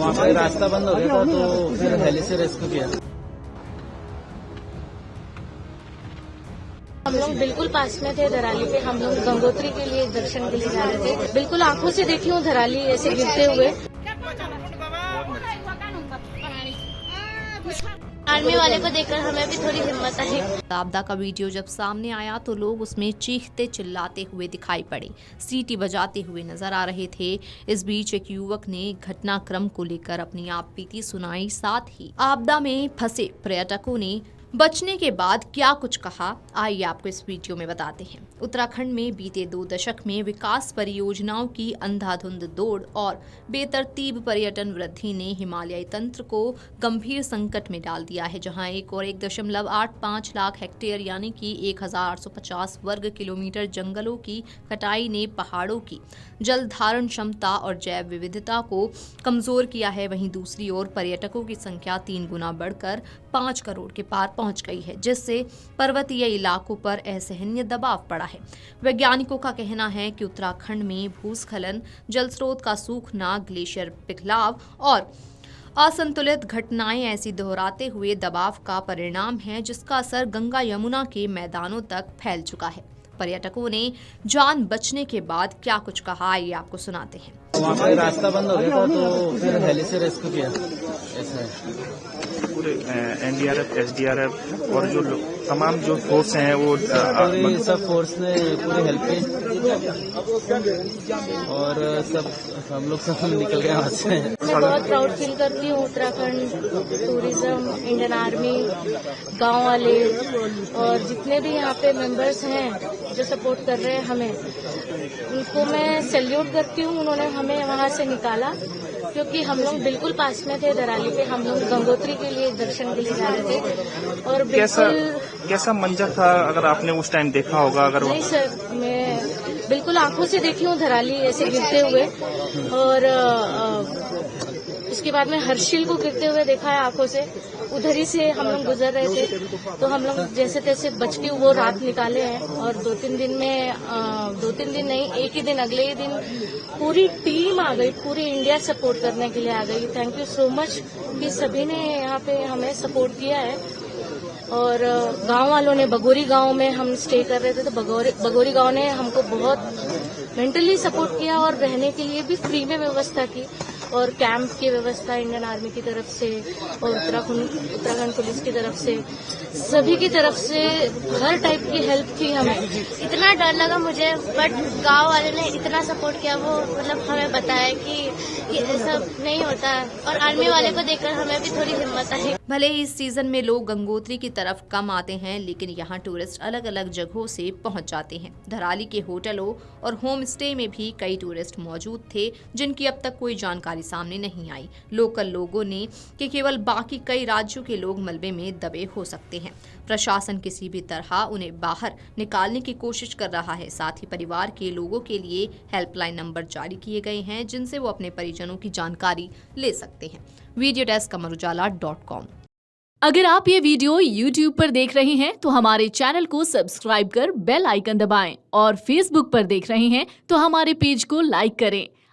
वहाँ पे रास्ता बंद हो गया था तो फिर हेली से रेस्क्यू किया। हम लोग बिल्कुल पास में थे धराली पे। हम लोग गंगोत्री के लिए दर्शन के लिए जा रहे थे। बिल्कुल आंखों से देखी हूँ धराली ऐसे गिरते हुए। आर्मी वाले को देखकर हमें भी थोड़ी हिम्मत आई। आपदा का वीडियो जब सामने आया तो लोग उसमें चीखते चिल्लाते हुए दिखाई पड़े, सीटी बजाते हुए नजर आ रहे थे। इस बीच एक युवक ने घटनाक्रम को लेकर अपनी आप बीती सुनाई। साथ ही आपदा में फंसे पर्यटकों ने बचने के बाद क्या कुछ कहा, आइए आपको इस वीडियो में बताते हैं। उत्तराखंड में बीते 2 दशक में विकास परियोजनाओं की अंधाधुंध दौड़ और बेतरतीब पर्यटन वृद्धि ने हिमालयी तंत्र को गंभीर संकट में डाल दिया है, जहां 1.85 लाख हेक्टेयर यानी कि 1850 वर्ग किलोमीटर जंगलों की कटाई ने पहाड़ों की जल धारण क्षमता और जैव विविधता को कमजोर किया है। वहीं दूसरी ओर पर्यटकों की संख्या 3 गुना बढ़कर 5 करोड़ के पार पहुंच गई है, जिससे पर्वतीय इलाकों पर असहनीय दबाव पड़ा है। वैज्ञानिकों का कहना है कि उत्तराखंड में भूस्खलन, जल स्रोत का सूखना, ग्लेशियर पिघलाव और असंतुलित घटनाएं ऐसी दोहराते हुए दबाव का परिणाम है, जिसका असर गंगा यमुना के मैदानों तक फैल चुका है। पर्यटकों ने जान बचने के बाद क्या कुछ कहा, आइए आपको सुनाते हैं। वहाँ पे रास्ता बंद हो गया था तो फिर हेली से रेस्क्यू किया। ऐसा है। पूरे एनडीआरएफ, एसडीआरएफ और जो तमाम जो फोर्स हैं वो पूरी सब फोर्स ने पूरी हेल्प की और सब हम लोग सब निकल गए वहाँ से। मैं बहुत प्राउड फील करती हूँ। उत्तराखंड टूरिज्म, इंडियन आर्मी, गांव वाले और जितने भी यहाँ पे मेंबर्स हैं जो सपोर्ट कर रहे हैं हमें, उनको मैं सैल्यूट करती हूँ। उन्होंने हमें वहाँ से निकाला क्योंकि हम लोग बिल्कुल पास में थे धराली पे। हम लोग गंगोत्री के लिए दर्शन के लिए जा रहे थे और कैसा मंजर था, अगर आपने उस टाइम देखा होगा? अगर नहीं सर, मैं बिल्कुल आंखों से देखी हूँ धराली ऐसे गिरते हुए और उसके बाद में हर्षिल को गिरते हुए देखा है आंखों से। उधर ही से हम लोग गुजर रहे थे तो हम लोग जैसे तैसे बच के वो रात निकाले हैं और 2-3 दिन में 2-3 दिन नहीं, एक ही दिन, अगले ही दिन पूरी टीम आ गई, पूरी इंडिया सपोर्ट करने के लिए आ गई। थैंक यू सो मच कि सभी ने यहाँ पे हमें सपोर्ट किया है। और गांव वालों ने, बगोरी गांव में हम स्टे कर रहे थे तो बगोरी गांव ने हमको बहुत मेंटली सपोर्ट किया और रहने के लिए भी फ्री में व्यवस्था की और कैंप की व्यवस्था इंडियन आर्मी की तरफ से और उत्तराखंड पुलिस की तरफ से, सभी की तरफ से हर टाइप की हेल्प थी हमें। इतना डर लगा मुझे, बट गांव वाले ने इतना सपोर्ट किया। वो मतलब हमें बताया कि ये सब नहीं होता है और आर्मी वाले को देखकर हमें भी थोड़ी हिम्मत आई। भले ही इस सीजन में लोग गंगोत्री की तरफ कम आते हैं, लेकिन यहाँ टूरिस्ट अलग अलग जगहों से पहुँच जाते हैं। धराली के होटलों और होम स्टे में भी कई टूरिस्ट मौजूद थे, जिनकी अब तक कोई जानकारी सामने नहीं आई। लोकल लोगों ने कि केवल बाकी कई राज्यों के लोग मलबे में दबे हो सकते हैं। प्रशासन किसी भी तरह उन्हें बाहर निकालने की कोशिश कर रहा है। साथ ही परिवार के लोगों के लिए हेल्पलाइन नंबर जारी किए गए हैं, जिनसे वो अपने परिजनों की जानकारी ले सकते हैं। Video desk amarujala.com। अगर आप ये वीडियो YouTube पर देख रहे हैं तो हमारे चैनल को सब्सक्राइब कर बेल आइकन दबाएं और Facebook पर देख रहे हैं तो हमारे पेज को लाइक करें।